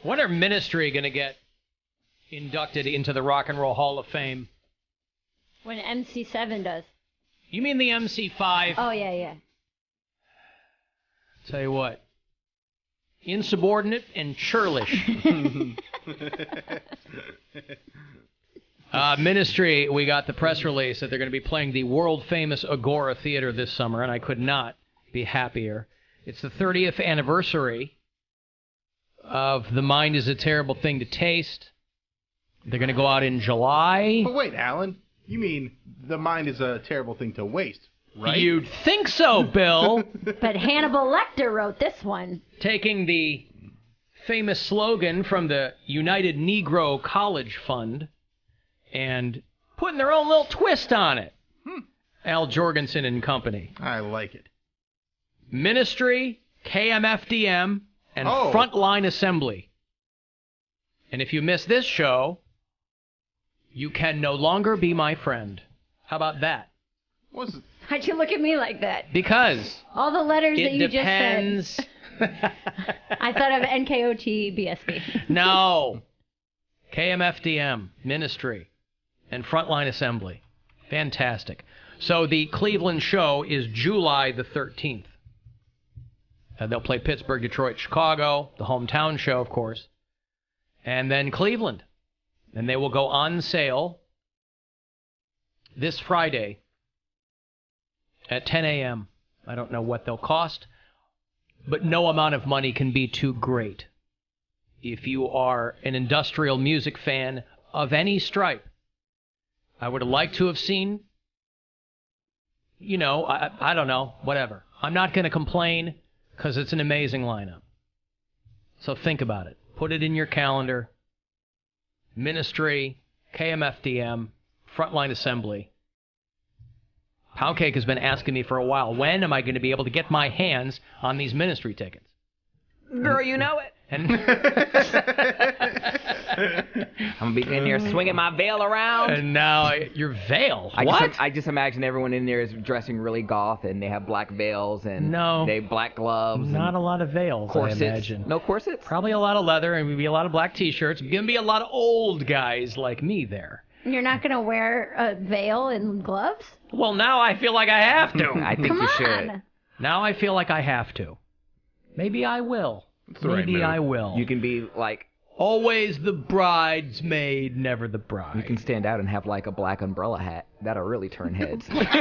When are Ministry going to get inducted into the Rock and Roll Hall of Fame? When MC7 does. You mean the MC5? Oh, yeah. Tell you what. Insubordinate and churlish. Ministry, we got the press release that they're going to be playing the world-famous Agora Theater this summer, and I could not be happier. It's the 30th anniversary of The Mind is a Terrible Thing to Taste. They're going to go out in July. But wait, Alan, you mean The Mind is a Terrible Thing to Waste, right? You'd think so, Bill. But Hannibal Lecter wrote this one. Taking the famous slogan from the United Negro College Fund and putting their own little twist on it. Al Jorgensen and company. I like it. Ministry, KMFDM, and Frontline Assembly. And if you miss this show, you can no longer be my friend. How about that? How'd you look at me like that? Because all the letters that you depends. just said. I thought of NKOTBSB. No. KMFDM, Ministry, and Frontline Assembly. Fantastic. So the Cleveland show is July the 13th. They'll play Pittsburgh, Detroit, Chicago, the hometown show, of course, and then Cleveland. And they will go on sale this Friday at 10 a.m. I don't know what they'll cost, but no amount of money can be too great. If you are an industrial music fan of any stripe, I would like to have seen, I don't know, whatever. I'm not going to complain because it's an amazing lineup. So think about it. Put it in your calendar. Ministry, KMFDM, Frontline Assembly. Poundcake has been asking me for a while, when am I going to be able to get my hands on these Ministry tickets? Girl, you know it. And I'm going to be in there swinging my veil around. And now your veil? What? I just imagine everyone in there is dressing really goth, and they have black veils, and they have black gloves. Not a lot of veils, corsets. I imagine. No corsets? Probably a lot of leather, and maybe a lot of black T-shirts. Going to be a lot of old guys like me there. You're not going to wear a veil and gloves? Well, now I feel like I have to. I think you should. Now I feel like I have to. Maybe I will. Maybe I will. You can be like... Always the bridesmaid, never the bride. You can stand out and have like a black umbrella hat. That'll really turn heads. Like the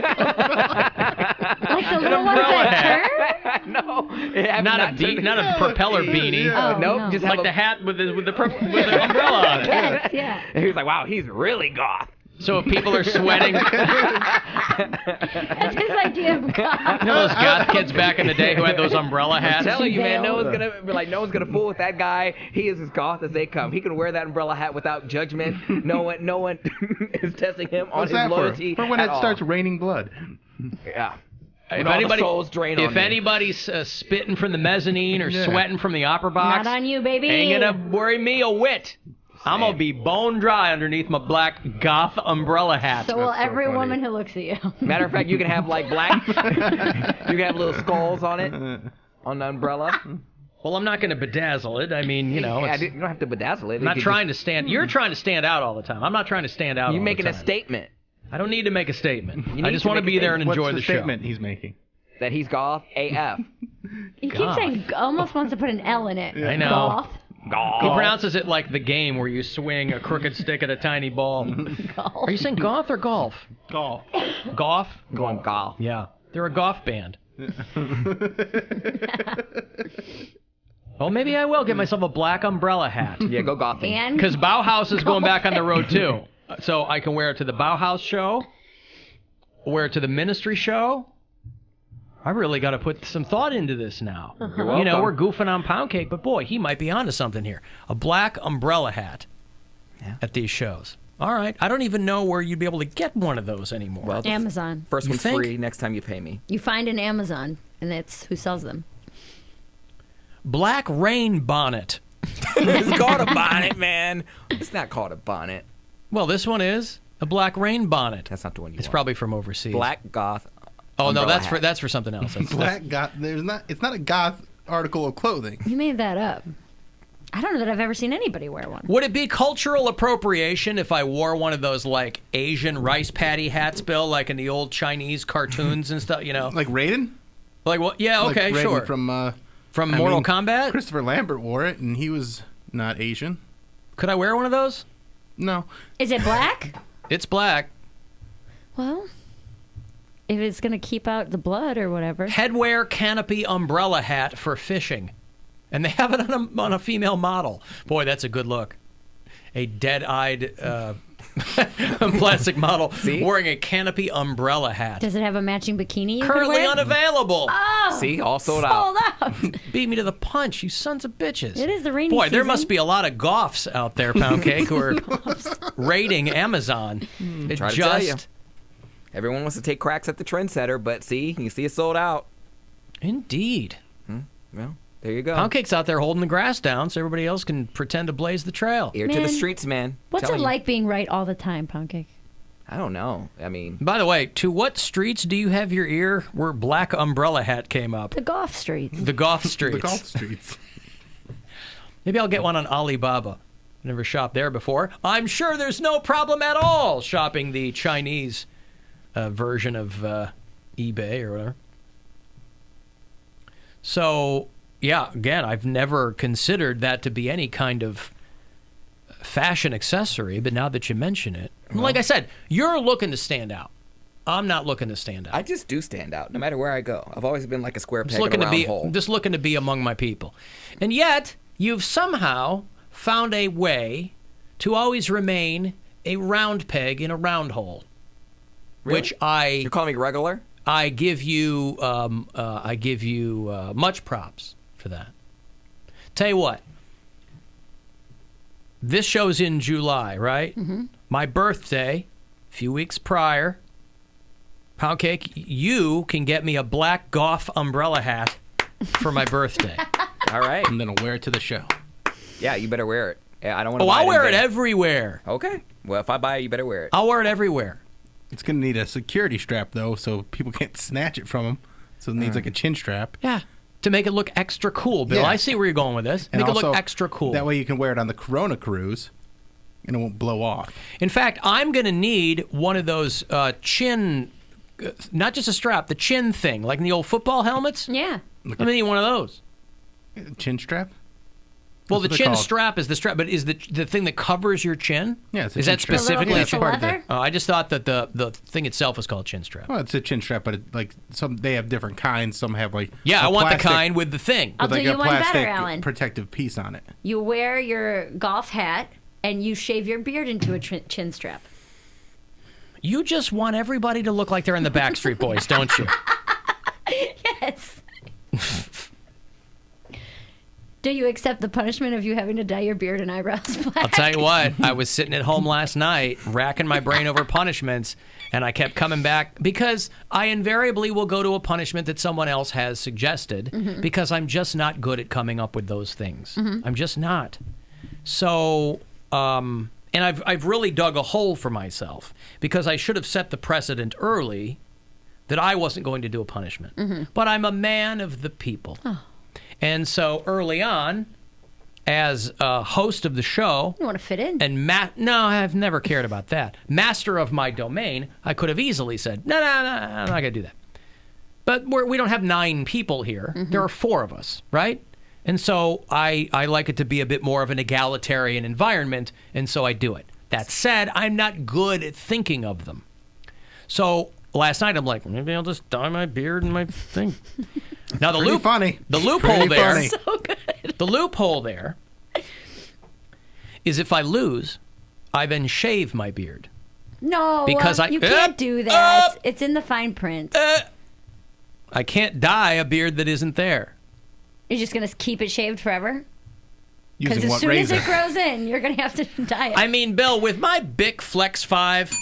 little ones that turn? No. Not a propeller beanie. Yeah. Nope. Just like the hat with the umbrella on it. Yes, yeah. And he was like, wow, he's really goth. So if people are sweating... That's his idea of goth. You know those goth kids back in the day who had those umbrella hats? I'm telling you, man, no one's gonna fool with that guy. He is as goth as they come. He can wear that umbrella hat without judgment. No one is testing him on his loyalty. For when it starts raining blood. Yeah. If anybody's spitting from the mezzanine or sweating from the opera box, not on you, baby. Ain't gonna worry me a whit. I'm going to be bone dry underneath my black goth umbrella hat. So will every woman who looks at you. Matter of fact, you can have like black, you can have little skulls on it, on the umbrella. Well, I'm not going to bedazzle it. I mean, you don't have to bedazzle it. I'm not trying to stand. You're trying to stand out all the time. I'm not trying to stand out all the time. You're making a statement. I don't need to make a statement. I just want to be there and enjoy the show. What's the statement he's making? That he's goth AF. He keeps saying, almost wants to put an L in it. I know. Goth. Golf. He pronounces it like the game where you swing a crooked stick at a tiny ball. Golf. Are you saying goth or golf? Golf. Golf? Going golf. Yeah. They're a golf band. Well, maybe I will get myself a black umbrella hat. Yeah, go golfing. Because Bauhaus is going back on the road, too. So I can wear it to the Bauhaus show, wear it to the Ministry show. I really got to put some thought into this now. You're welcome. We're goofing on Poundcake, but boy, he might be onto something here. A black umbrella hat at these shows. All right. I don't even know where you'd be able to get one of those anymore. Well, Amazon. First one's free next time you pay me. You find an Amazon, and that's who sells them. Black rain bonnet. It's called a bonnet, man. It's not called a bonnet. Well, this one is a black rain bonnet. That's not the one you want. It's probably from overseas. Black goth. Oh no, that's for something else. Black goth. It's not a goth article of clothing. You made that up. I don't know that I've ever seen anybody wear one. Would it be cultural appropriation if I wore one of those, like, Asian rice patty hats, Bill, like in the old Chinese cartoons and stuff, you know? Like Raiden? Like what? Yeah, Like okay, Raiden sure. From Mortal Kombat? Christopher Lambert wore it, and he was not Asian. Could I wear one of those? No. Is it black? It's black. Well, if it's going to keep out the blood or whatever. Headwear canopy umbrella hat for fishing. And they have it on a female model. Boy, that's a good look. A dead-eyed plastic model wearing a canopy umbrella hat. Does it have a matching bikini you Currently can wear? unavailable. Oh, See, all sold out. Beat me to the punch, you sons of bitches. It is the rainy Boy, there season. must be a lot of goths out there, Poundcake, who are raiding Amazon. It Try to tell you. Everyone wants to take cracks at the trendsetter, but see, you see it sold out. Indeed. Well, there you go. Poundcake's out there holding the grass down so everybody else can pretend to blaze the trail. Ear to the Man, streets, man. What's it Telling you. like being right all the time, Poundcake? I don't know. I mean, By the way, to what streets do you have your ear where Black Umbrella Hat came up? The golf streets. The Goth Streets. The golf streets. Maybe I'll get one on Alibaba. Never shopped there before. I'm sure there's no problem at all shopping the Chinese version of eBay or whatever. So, yeah, again, I've never considered that to be any kind of fashion accessory, but now that you mention it, like I said, you're looking to stand out. I'm not looking to stand out. I just do stand out no matter where I go. I've always been like a square peg Just looking in a to round be, hole. just looking to be among my people. And yet, you've somehow found a way to always remain a round peg in a round hole. Really? Which I You're calling me regular? give you much props for that. Tell you what, this show's in July, right? Mm-hmm. My birthday, a few weeks prior. Poundcake, you can get me a black Goth umbrella hat for my birthday. All right. I'm going to wear it to the show. Yeah, you better wear it. Yeah, I don't want to. Oh, buy I'll wear it in vain. everywhere. Okay. Well, if I buy it, you better wear it. I'll wear it everywhere. It's going to need a security strap, though, so people can't snatch it from him. So it needs like a chin strap. Yeah. To make it look extra cool, Bill. Yeah. I see where you're going with this. And Make it look also, extra cool. That way you can wear it on the Corona cruise, and it won't blow off. In fact, I'm going to need one of those chin, not just a strap, the chin thing, like in the old football helmets. Yeah. I'm going to need one of those. Chin strap? Well, That's the what chin they're called. strap is the strap, but is the thing that covers your chin? Yeah, it's a Is chin that strap. specifically? A Yeah, little it's piece of part of leather? I just thought that the thing itself was called chin strap. Well, it's a chin strap, but they have different kinds. Some have like Yeah, a I want the plastic- kind with the thing. I'll with do like you a one better, plastic Alan. protective piece on it. You wear your golf hat and you shave your beard into a chin strap. You just want everybody to look like they're in the Backstreet Boys, don't you? Yes. Do you accept the punishment of you having to dye your beard and eyebrows black? I'll tell you what, I was sitting at home last night, racking my brain over punishments, and I kept coming back because I invariably will go to a punishment that someone else has suggested because I'm just not good at coming up with those things. I'm just not. So, and I've really dug a hole for myself because I should have set the precedent early that I wasn't going to do a punishment. But I'm a man of the people. And so early on, as a host of the show, You want to fit in? and no, I've never cared about that. Master of my domain, I could have easily said, no, I'm not going to do that. But we don't have 9 people here. There are 4 of us, right? And so I like it to be a bit more of an egalitarian environment, and so I do it. That said, I'm not good at thinking of them. So last night I'm like, maybe I'll just dye my beard and my thing. Now the Pretty loophole Pretty there, funny. So good. the loophole there is if I lose, I then shave my beard. No, Because you can't do that. It's in the fine print. I can't dye a beard that isn't there. You're just going to keep it shaved forever? Because Using as what soon razor? as it grows in, you're going to have to dye it. I mean, Bill, with my Bic Flex 5,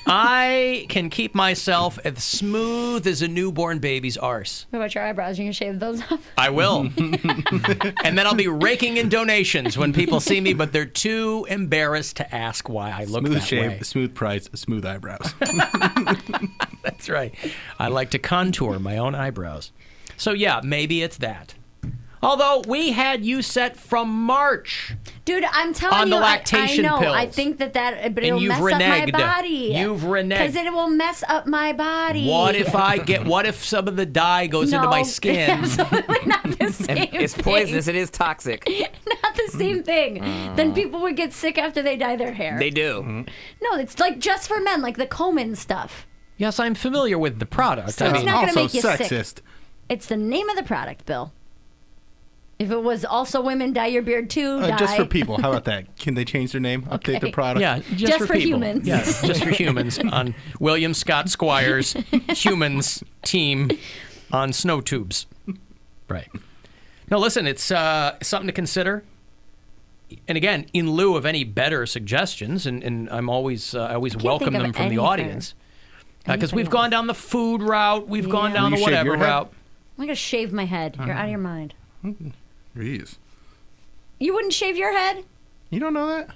I can keep myself as smooth as a newborn baby's arse. What about your eyebrows? You're going to shave those off? I will. And then I'll be raking in donations when people see me, but they're too embarrassed to ask why I look Smooth that shave, way. smooth price, smooth eyebrows. That's right. I like to contour my own eyebrows. So, yeah, maybe it's that. Although we had you set from March. Dude, I'm telling On you, the lactation I know. pills. I think that, but And it'll you've mess reneged. up my body. You've reneged. Because it will mess up my body. What if some of the dye goes into my skin? Absolutely not the same And it's thing. poisonous. It is toxic. Not the same thing. Then people would get sick after they dye their hair. They do. No, it's like just for men, like the Komen stuff. Yes, I'm familiar with the product. So I it's mean, not gonna also make you sexist. sick. It's the name of the product, Bill. If it was also women dye your beard too, dye. Just for people. How about that? Can they change their name? Update their product? yeah, just for people. humans. Yes, just for humans on William Scott Squire's humans team on snow tubes. Right. No, listen, it's something to consider. And again, in lieu of any better suggestions, and I'm always I always welcome think of them from the anything. audience, because we've Anything gone else. down the food route, we've gone down Will the you shave whatever your head? route. I'm gonna shave my head. You're out of your mind. Jeez. You wouldn't shave your head? You don't know that?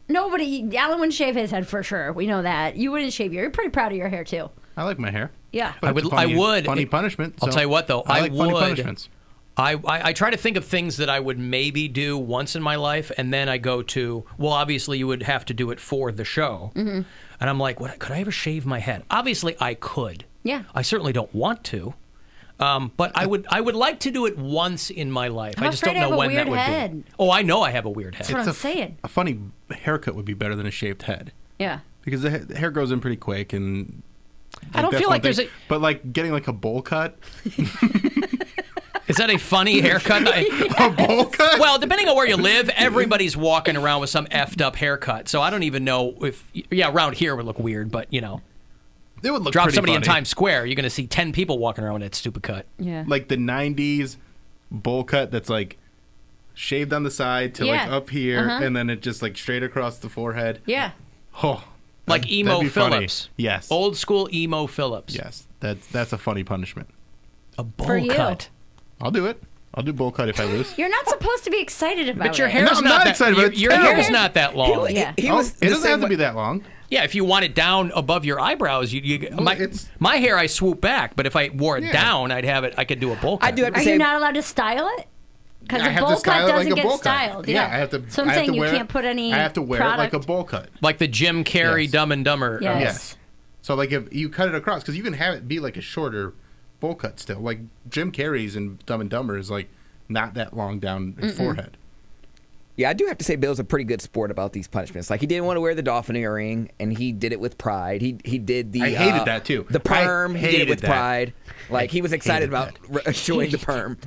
Nobody. Alan wouldn't shave his head for sure. We know that. You wouldn't shave your. You're pretty proud of your hair too. I like my hair. Yeah. But it's a I would. Funny punishment. I'll so tell you what, though, I like funny would. punishments. I try to think of things that I would maybe do once in my life, and then I go to, well, obviously you would have to do it for the show. Mm-hmm. And I'm like, could I ever shave my head? Obviously I could. Yeah. I certainly don't want to. But I would like to do it once in my life. I'm I just don't afraid I know have a when that weird would head. be. Oh, I know I have a weird head. That's what I'm saying. A funny haircut would be better than a shaved head. Yeah. Because the hair grows in pretty quick, and I don't that's feel one like there's thing. But like getting like a bowl cut. Is that a funny haircut? A bowl cut? Well, depending on where you live, everybody's walking around with some effed up haircut. So I don't even know if, around here it would look weird, but it would look drop pretty somebody funny. in Times Square, you're going to see 10 people walking around with that stupid cut. Yeah. Like the 90s bowl cut that's like shaved on the side to like Yeah. up here, Uh-huh. and then it just like straight across the forehead. Yeah. Oh, Like that'd emo be funny. Phillips. Yes. Old school emo Phillips. Yes. That's a funny punishment. A bowl For you. cut. I'll do it. I'll do bowl cut if I lose. You're not supposed to be excited about But your it. hair's No, I'm not not that excited, but it's your terrible. hair's not that long. Yeah. He Oh, was it the doesn't same have to way- be that long. Yeah, if you want it down above your eyebrows, it's- my hair I swoop back, but if I wore it Yeah. down, I could do a bowl cut. I do have to Are say, you not allowed to style it? Because I a have bowl to cut style it doesn't like a get bowl cut. styled. Yeah, I have to. So I'm I have saying to you wear can't put any I have to wear product. it like a bowl cut. Like the Jim Carrey Yes. Dumb and Dumber. Yes. Yes. So like if you cut it across, because you can have it be like a shorter bowl cut still. Like Jim Carrey's in Dumb and Dumber is like not that long down his forehead. yeah, I do have to say Bill's a pretty good sport about these punishments. Like he didn't want to wear the Dolphin Earring, and he did it with pride. He did the I hated that, too. The perm, I he did it hated with that. pride. Like he was excited hated about showing the perm.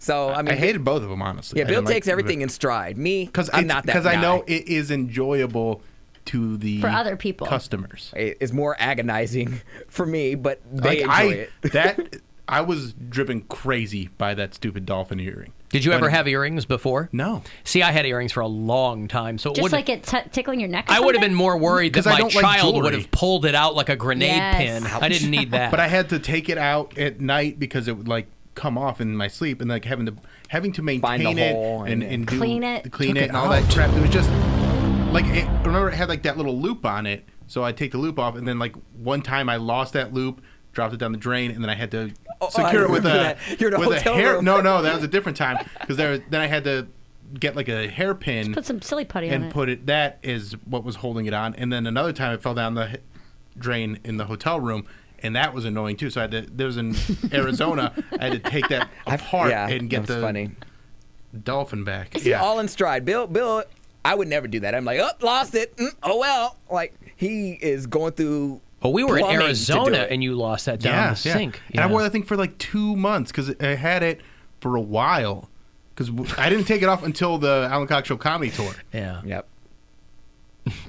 So I mean, I hated both of them honestly. yeah, I Bill didn't like- takes everything in stride. Me, because I'm not that guy. because I know it is enjoyable to the For other people. customers. It's more agonizing for me, but they enjoy it. I was driven crazy by that stupid dolphin earring. Did you ever When- have earrings before? No. See, I had earrings for a long time, so it Just wouldn't- like it tickling your neck or I would have something? been more worried that 'Cause I my don't like child would jewelry. have pulled it out like a grenade Yes. pin. I didn't need that. But I had to take it out at night because it would like come off in my sleep, and like having to maintain Find the it hole and and do Clean it. clean Took it it and all out. that crap. It was just like remember it had like that little loop on it, so I take the loop off, and then like one time I lost that loop, dropped it down the drain, and then I had to secure it with remember a that. You're in a with a hotel hair. room. No, that was a different time because then I had to get like a hairpin Put some silly putty on and it. put it. That is what was holding it on, and then another time it fell down the drain in the hotel room. And that was annoying too. So I had to. There was in Arizona. I had to take that apart yeah, and get that was the funny. dolphin back. See, all in stride. Bill, I would never do that. I'm like, oh, lost it. Oh well. Like he is going through. Well, we were in plumbing to do Arizona, it. and you lost that down the sink. And I wore that thing for like 2 months because I had it for a while. Because I didn't take it off until the Alan Cox Show comedy tour. Yeah. Yep.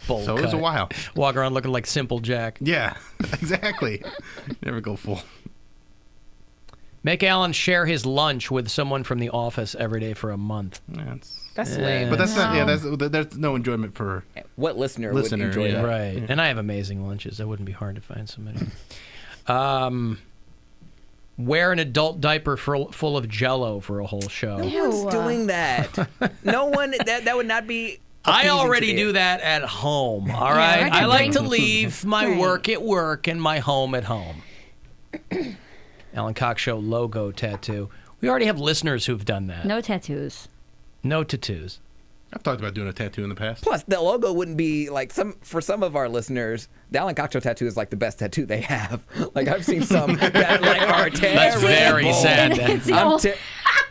Bowl So it was a cut. while. Walk around looking like Simple Jack. Yeah, exactly. Never go full. Make Alan share his lunch with someone from the office every day for a month. That's lame. But that's not. Yeah, there's no enjoyment for. What listener would Listener, enjoy yeah. that? Right. And I have amazing lunches. That wouldn't be hard to find somebody. Wear an adult diaper full of Jell-O for a whole show. No one's doing that. No one. That would not be. I appeasing already to the- do that at home, all Yeah, right? right, I like to bring- leave my Right. work at work and my home at home. Alan Cox Show logo tattoo. We already have listeners who've done that. No tattoos. No tattoos. I've talked about doing a tattoo in the past. Plus, the logo wouldn't be like for some of our listeners. The Alan Cox Show tattoo is like the best tattoo they have. Like I've seen some that like are terrible. That's very sad.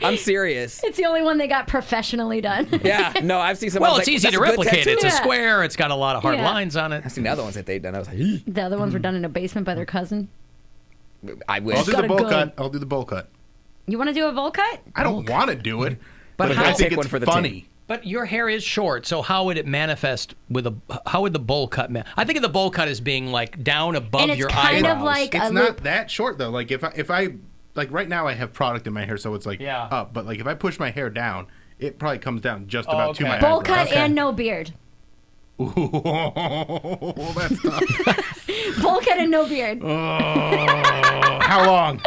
I'm serious. It's the only one they got professionally done. Yeah, no, I've seen some. Well, it's easy to replicate. It's a Yeah. square. It's got a lot of hard Yeah. lines on it. I've seen the other ones that they've done. I was like, "Eeh." The other ones were done in a basement by their cousin. I wish. I'll do got the a bowl gun. cut. I'll do the bowl cut. You want to do a bowl cut? I don't want to do it, but how- I think Take one it's for the funny. team. But your hair is short, so how would it manifest with a? How would the bowl cut? I think of the bowl cut as being like down above And it's your kind eyebrows. of like It's a not loop. that short though. Like if I like right now I have product in my hair, so it's like Yeah. up. But like if I push my hair down, it probably comes down just about to okay. my Bowl eyebrows. cut and no beard. Ooh, that's tough. Bowl cut and no beard. How long?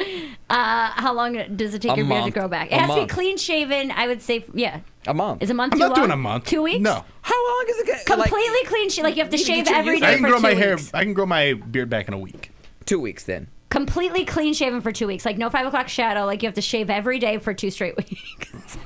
How long does it take A your beard to month. grow back? It A has to be month. clean shaven. I would say, yeah. A month. Is a month I'm too not doing long? a month. 2 weeks? No. How long is it? Completely clean. Like you have to You can shave get your every use- I day can for grow 2 my weeks. hair. I can grow my beard back in a week. 2 weeks then. Completely clean shaven for 2 weeks. Like no 5 o'clock shadow. Like you have to shave every day for 2 straight weeks.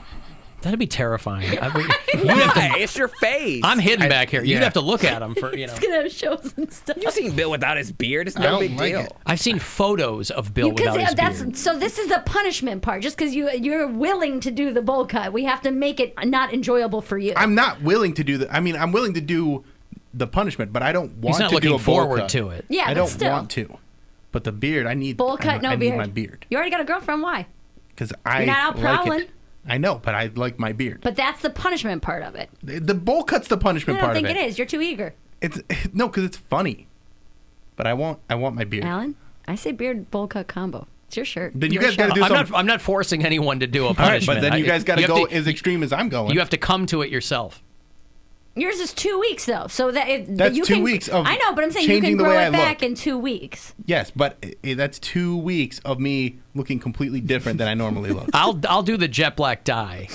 That'd be terrifying. Why? It's your face. I'm hidden back here. You'd yeah. have to look at him for It's gonna have shows and stuff. You've seen Bill without his beard. It's I no don't big like deal. it. I've seen photos of Bill without his beard. So this is the punishment part. Just because you're willing to do the bowl cut, we have to make it not enjoyable for you. I'm not willing to do the. I mean, I'm willing to do the punishment, but I don't want He's not to do looking a bowl forward cut. to it. Yeah, I but don't still. want to. But the beard, I need. Bowl cut, no I beard. need my beard You already got a girlfriend. Why? because I You're not out like prowling. it. I know, but I like my beard. But that's the punishment part of it. The bowl cut's the I punishment don't part think of it is. You're too eager. It's no, because it's funny. But I want my beard. Alan, I say beard bowl cut combo. It's your shirt. Then you Your guys got to shirt. do something. I'm not forcing anyone to do a All right, punishment. but then you guys got to have go as extreme as I'm going. You have to come to it yourself. Yours is 2 weeks though, so that That's you 2 can, weeks of I know, but I'm saying you changing can the grow way it I back look. in 2 weeks. Yes, but that's 2 weeks of me looking completely different than I normally look. I'll do the jet black dye.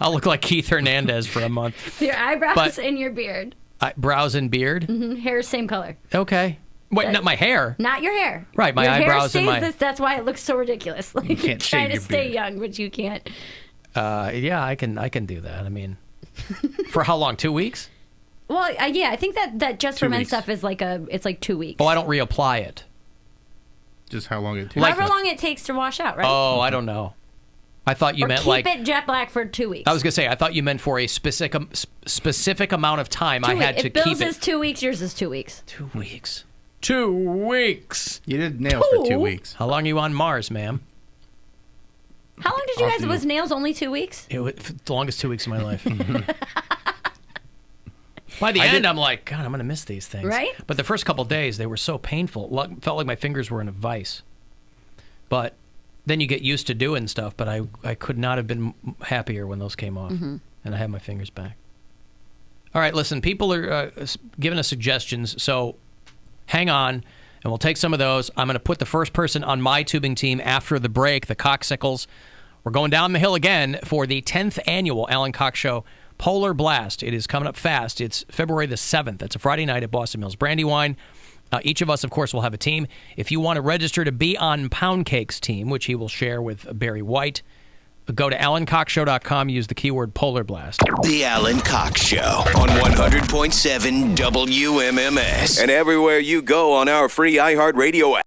I'll look like Keith Hernandez for a month. Your eyebrows But- and your beard. Brows and beard. Hair same color. Okay. Wait, not my hair. Not your hair. Right, my your eyebrows hair and stays my- that's why it looks so ridiculous. Like you can't trying shave to your stay beard. young, but you can't. Yeah, I can do that. I mean, for how long? 2 weeks? Well, yeah, I think that just for 2 men weeks. stuff is it's like 2 weeks. Oh, I don't reapply it. Just how long it takes. However long it takes to wash out, right? Oh, I don't know. I thought you or meant keep like. it jet black for 2 weeks. I was gonna say I thought you meant for a specific amount of time. I had to if Bill's keep is it. 2 weeks, yours is 2 weeks. 2 weeks. 2 weeks. You did nails for 2 Two? weeks. How long are you on Mars, ma'am? How long did you guys? do- Was nails only 2 weeks? It was the longest 2 weeks of my life. By the end, I'm like, God, I'm going to miss these things. Right? But the first couple days, they were so painful. Felt like my fingers were in a vice. But then you get used to doing stuff. But I could not have been happier when those came off. And I have my fingers back. All right, listen, people are giving us suggestions. So hang on, and we'll take some of those. I'm going to put the first person on my tubing team after the break, the Coxsicles. We're going down the hill again for the 10th annual Alan Cox Show Polar Blast. It is coming up fast. It's February the 7th. It's a Friday night at Boston Mills Brandywine. Each of us, of course, will have a team. If you want to register to be on Poundcake's team, which he will share with Barry White, go to alancoxshow.com, use the keyword Polar Blast. The Alan Cox Show on 100.7 WMMS and everywhere you go on our free iHeartRadio app.